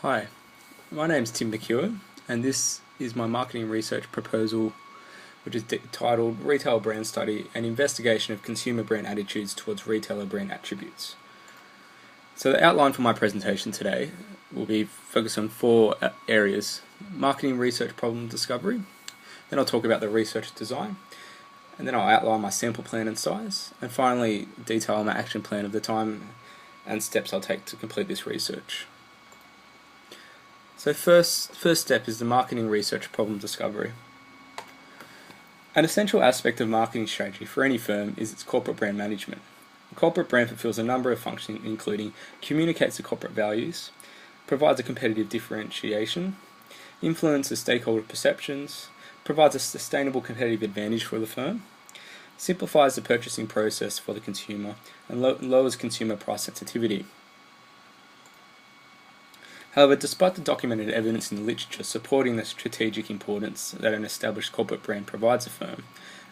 Hi, my name's Tim McKeown, and this is my marketing research proposal, which is titled Retail Brand Study: An Investigation of Consumer Brand Attitudes Towards Retailer Brand Attributes. So the outline for my presentation today will be focused on four areas: marketing research problem discovery, then I'll talk about the research design, and then I'll outline my sample plan and size, and finally detail my action plan of the time and steps I'll take to complete this research. So first step is the marketing research problem discovery. An essential aspect of marketing strategy for any firm is its corporate brand management. A corporate brand fulfills a number of functions, including communicates the corporate values, provides a competitive differentiation, influences stakeholder perceptions, provides a sustainable competitive advantage for the firm, simplifies the purchasing process for the consumer, and lowers consumer price sensitivity. However, despite the documented evidence in the literature supporting the strategic importance that an established corporate brand provides a firm,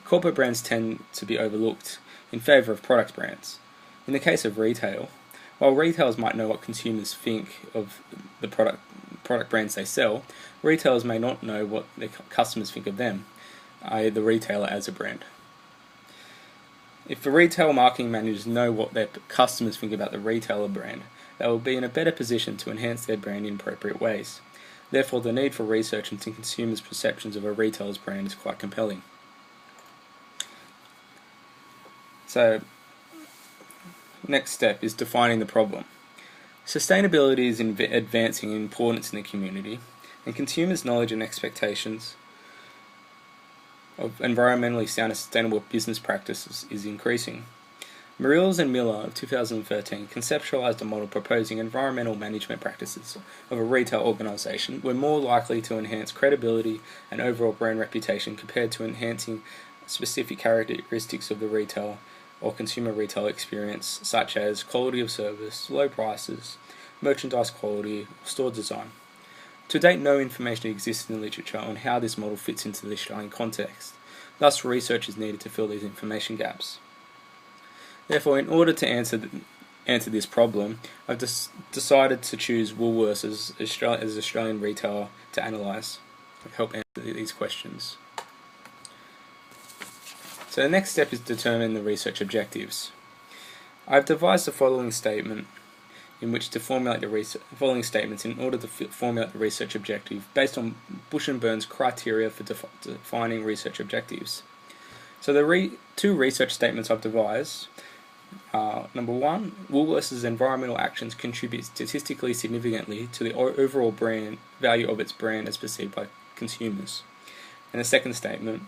corporate brands tend to be overlooked in favour of product brands. In the case of retail, while retailers might know what consumers think of the product brands they sell, retailers may not know what their customers think of them, i.e. the retailer as a brand. If the retail marketing managers know what their customers think about the retailer brand, they will be in a better position to enhance their brand in appropriate ways. Therefore, the need for research into consumers' perceptions of a retailer's brand is quite compelling. So, next step is defining the problem. Sustainability is advancing in importance in the community, and consumers' knowledge and expectations of environmentally sound and sustainable business practices is increasing. Murills and Miller of 2013 conceptualized a model proposing environmental management practices of a retail organization were more likely to enhance credibility and overall brand reputation compared to enhancing specific characteristics of the retail or consumer retail experience, such as quality of service, low prices, merchandise quality, or store design. To date, no information exists in the literature on how this model fits into the Australian context. Thus, research is needed to fill these information gaps. Therefore, in order to answer this problem, I've decided to choose Woolworths as Australian retailer to analyse to help answer these questions. So the next step is determine the research objectives. I've devised the following statement in which to formulate the following statements in order to formulate the research objective based on Bush and Burns' criteria for defining research objectives. So the two research statements I've devised are: number one, Woolworths' environmental actions contribute statistically significantly to the overall brand value of its brand as perceived by consumers. And the second statement,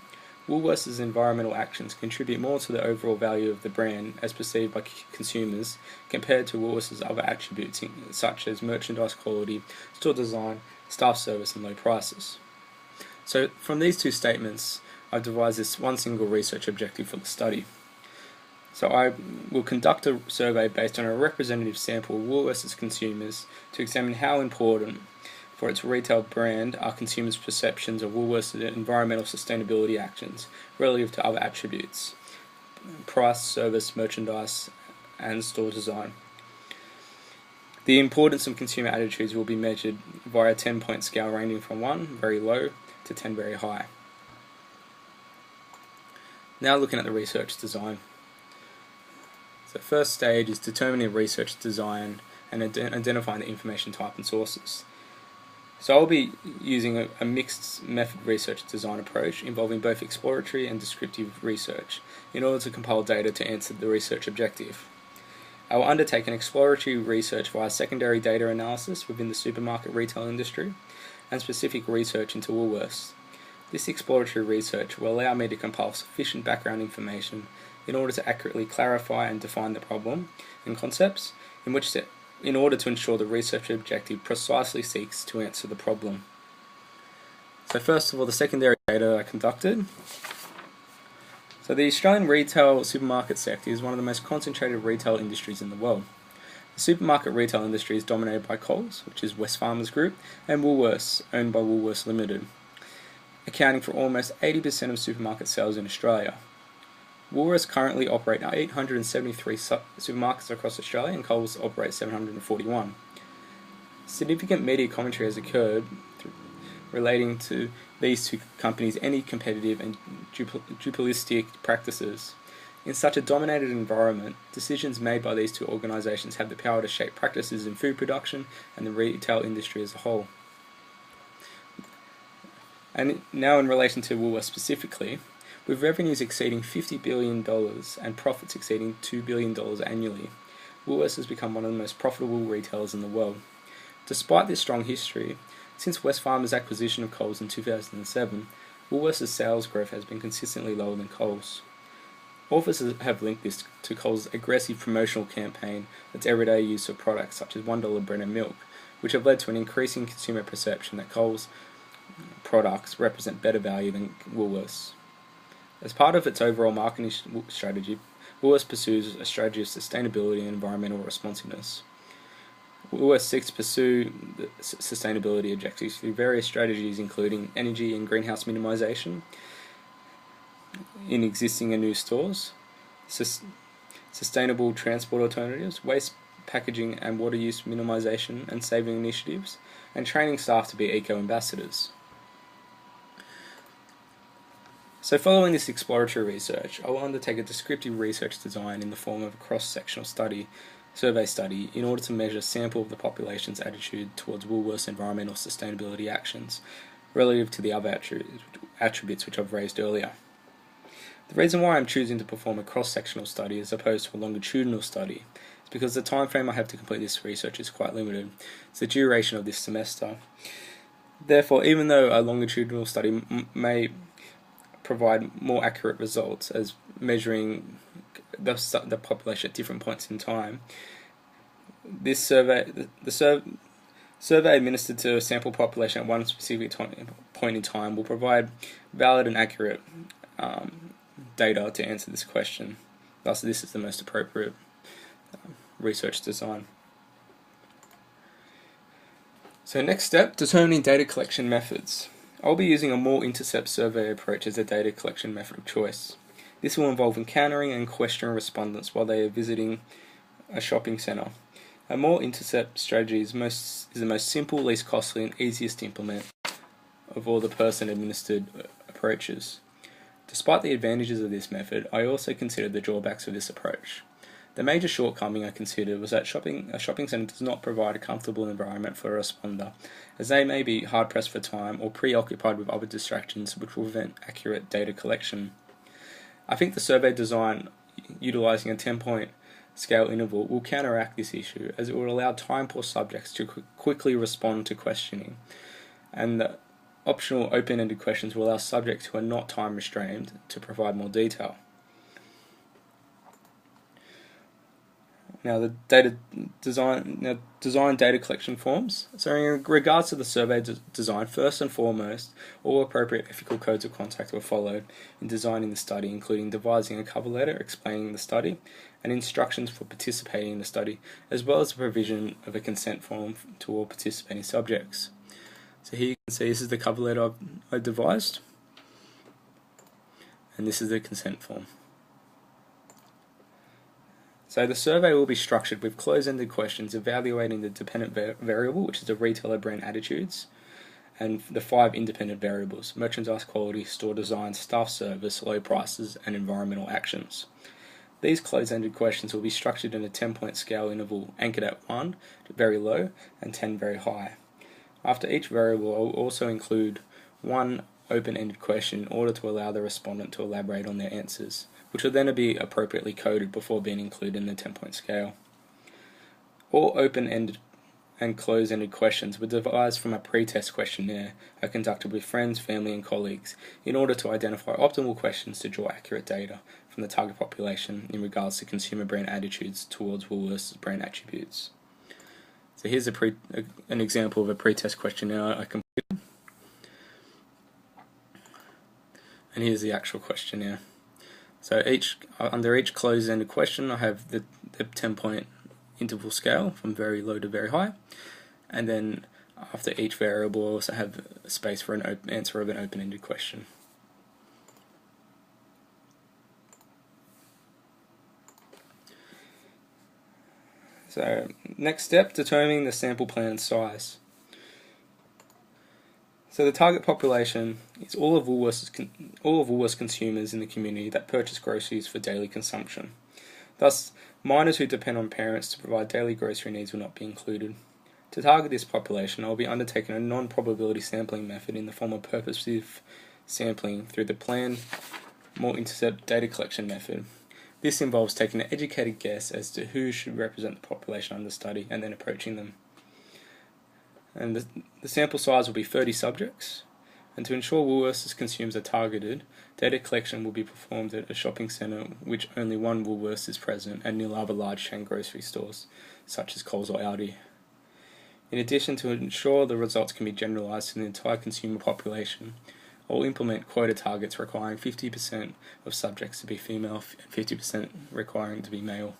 Woolworths' environmental actions contribute more to the overall value of the brand as perceived by consumers compared to Woolworths' other attributes such as merchandise quality, store design, staff service, and low prices. So from these two statements, I've devised this one single research objective for the study. So I will conduct a survey based on a representative sample of Woolworths' consumers to examine how important for its retail brand are consumers' perceptions of Woolworths' environmental sustainability actions relative to other attributes: price, service, merchandise, and store design. The importance of consumer attitudes will be measured via a 10-point scale ranging from 1, very low, to 10, very high. Now looking at the research design. The first stage is determining research design and identifying the information type and sources. So I'll be using a mixed method research design approach involving both exploratory and descriptive research in order to compile data to answer the research objective. I will undertake an exploratory research via secondary data analysis within the supermarket retail industry and specific research into Woolworths. This exploratory research will allow me to compile sufficient background information in order to accurately clarify and define the problem and concepts, in order to ensure the research objective precisely seeks to answer the problem. So first of all, the secondary data I conducted. So the Australian retail supermarket sector is one of the most concentrated retail industries in the world. The supermarket retail industry is dominated by Coles, which is Wesfarmers Group, and Woolworths, owned by Woolworths Limited, accounting for almost 80% of supermarket sales in Australia. Woolworths currently operate 873 supermarkets across Australia, and Coles operates 741. Significant media commentary has occurred relating to these two companies' any competitive and duopolistic practices. In such a dominated environment, decisions made by these two organisations have the power to shape practices in food production and the retail industry as a whole. And now in relation to Woolworths specifically, with revenues exceeding $50 billion and profits exceeding $2 billion annually, Woolworths has become one of the most profitable retailers in the world. Despite this strong history, since Wesfarmers' acquisition of Coles in 2007, Woolworths' sales growth has been consistently lower than Coles. Authors have linked this to Coles' aggressive promotional campaign that's everyday use of products such as $1 bread and milk, which have led to an increasing consumer perception that Coles' products represent better value than Woolworths. As part of its overall marketing strategy, Woolworths pursues a strategy of sustainability and environmental responsiveness. Woolworths seeks to pursue the sustainability objectives through various strategies including energy and greenhouse minimisation in existing and new stores, sustainable transport alternatives, waste packaging and water use minimisation and saving initiatives, and training staff to be eco-ambassadors. So following this exploratory research, I will undertake a descriptive research design in the form of a cross-sectional survey study in order to measure a sample of the population's attitude towards Woolworths' environmental sustainability actions relative to the other attributes which I've raised earlier. The reason why I'm choosing to perform a cross-sectional study as opposed to a longitudinal study is because the time frame I have to complete this research is quite limited. It's the duration of this semester. Therefore, even though a longitudinal study may provide more accurate results as measuring the population at different points in time, this survey, the survey administered to a sample population at one specific point in time will provide valid and accurate data to answer this question. Thus, this is the most appropriate research design. So next step, determining data collection methods. I'll be using a more intercept survey approach as a data collection method of choice. This will involve encountering and questioning respondents while they are visiting a shopping centre. A more intercept strategy is the most simple, least costly and easiest to implement of all the person-administered approaches. Despite the advantages of this method, I also considered the drawbacks of this approach. The major shortcoming I considered was that a shopping centre does not provide a comfortable environment for a responder, as they may be hard-pressed for time or preoccupied with other distractions which will prevent accurate data collection. I think the survey design, utilising a 10-point scale interval, will counteract this issue, as it will allow time-poor subjects to quickly respond to questioning, and the optional open-ended questions will allow subjects who are not time-restrained to provide more detail. Now, design data collection forms. So in regards to the survey design, first and foremost, all appropriate ethical codes of conduct were followed in designing the study, including devising a cover letter explaining the study and instructions for participating in the study, as well as the provision of a consent form to all participating subjects. So here you can see this is the cover letter I've devised, and this is the consent form. So the survey will be structured with close-ended questions evaluating the dependent variable, which is the retailer brand attitudes, and the 5 independent variables: merchandise quality, store design, staff service, low prices, and environmental actions. These close-ended questions will be structured in a 10-point scale interval anchored at 1, very low, and 10, very high. After each variable, I will also include one open-ended question in order to allow the respondent to elaborate on their answers, which will then be appropriately coded before being included in the 10-point scale. All open-ended and close-ended questions were devised from a pre-test questionnaire I conducted with friends, family and colleagues in order to identify optimal questions to draw accurate data from the target population in regards to consumer brand attitudes towards Woolworths' brand attributes. So here's an example of a pre-test questionnaire I completed, and here's the actual questionnaire. So under each closed-ended question, I have the 10-point interval scale from very low to very high, and then after each variable, I also have a space for an answer of an open-ended question. So, next step, determining the sample plan size. So the target population is all of Woolworths consumers in the community that purchase groceries for daily consumption. Thus, minors who depend on parents to provide daily grocery needs will not be included. To target this population, I will be undertaking a non-probability sampling method in the form of purposive sampling through the planned multi-intercept data collection method. This involves taking an educated guess as to who should represent the population under study and then approaching them. And the sample size will be 30 subjects. And to ensure Woolworths consumers are targeted, data collection will be performed at a shopping centre which only one Woolworths is present and nil other large chain grocery stores, such as Coles or Aldi. In addition, to ensure the results can be generalised to the entire consumer population, I will implement quota targets requiring 50% of subjects to be female and 50% requiring to be male,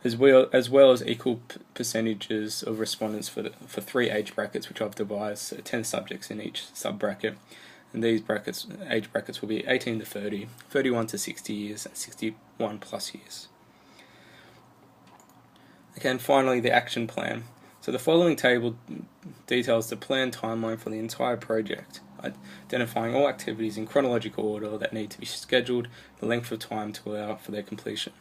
as well as equal percentages of respondents for 3 age brackets, which I've devised, so 10 subjects in each sub-bracket. And these age brackets will be 18 to 30, 31 to 60 years, and 61 plus years. Okay, and finally the action plan. So the following table details the planned timeline for the entire project, identifying all activities in chronological order that need to be scheduled, the length of time to allow for their completion.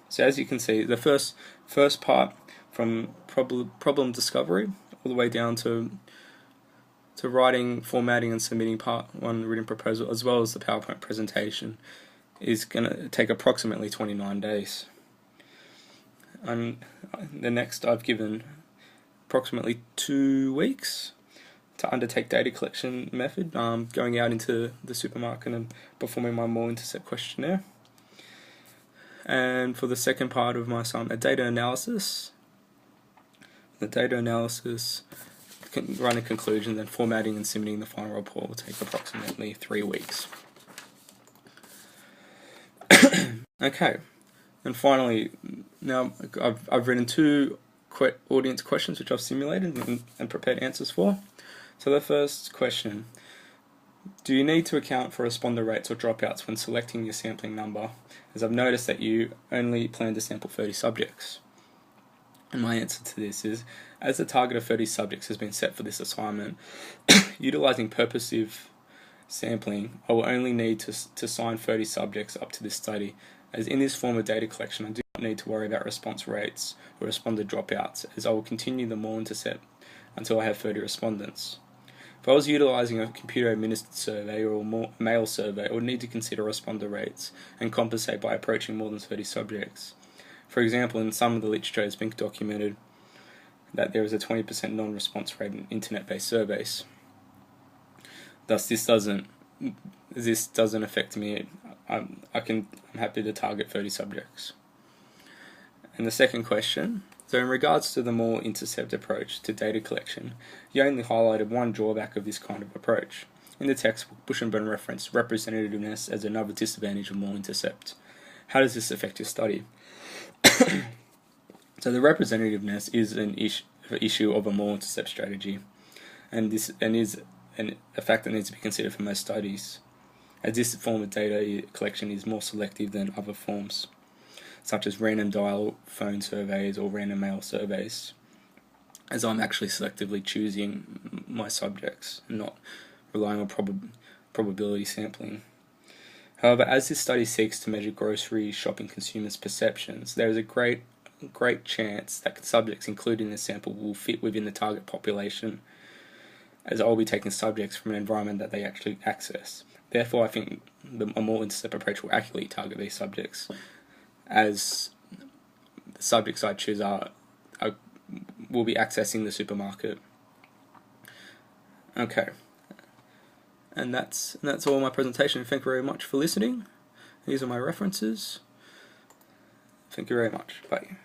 So as you can see, the first part, from problem discovery all the way down to writing, formatting and submitting part 1 written proposal, as well as the PowerPoint presentation, is going to take approximately 29 days. And the next, I've given approximately 2 weeks to undertake data collection method, going out into the supermarket and performing my multi-intercept questionnaire. And for the second part of my assignment, data analysis. The data analysis, running conclusions, and formatting and submitting the final report will take approximately 3 weeks. Okay, and finally, now I've written 2 audience questions which I've simulated and prepared answers for. So the first question: do you need to account for responder rates or dropouts when selecting your sampling number, as I've noticed that you only plan to sample 30 subjects? And my answer to this is, as the target of 30 subjects has been set for this assignment, utilising purposive sampling, I will only need to sign 30 subjects up to this study, as in this form of data collection I do not need to worry about response rates or responder dropouts, as I will continue the multi-intercept until I have 30 respondents. If I was utilising a computer-administered survey or a mail survey, I would need to consider responder rates and compensate by approaching more than 30 subjects. For example, in some of the literature it's been documented that there is a 20% non-response rate in internet-based surveys. Thus, this doesn't affect me. I'm happy to target 30 subjects. And the second question: so in regards to the more intercept approach to data collection, you only highlighted one drawback of this kind of approach. In the textbook, Bush&Burn referenced representativeness as another disadvantage of more intercept. How does this affect your study? So the representativeness is an issue of a more intercept strategy, and is a fact that needs to be considered for most studies, as this form of data collection is more selective than other forms, such as random dial phone surveys or random mail surveys, as I'm actually selectively choosing my subjects and not relying on probability sampling. However, as this study seeks to measure grocery shopping consumers' perceptions, there is a great chance that subjects included in the sample will fit within the target population, as I will be taking subjects from an environment that they actually access. Therefore, I think a more intercept approach will accurately target these subjects, as the subjects I choose will be accessing the supermarket. Okay, and that's all my presentation. Thank you very much for listening. These are my references. Thank you very much. Bye.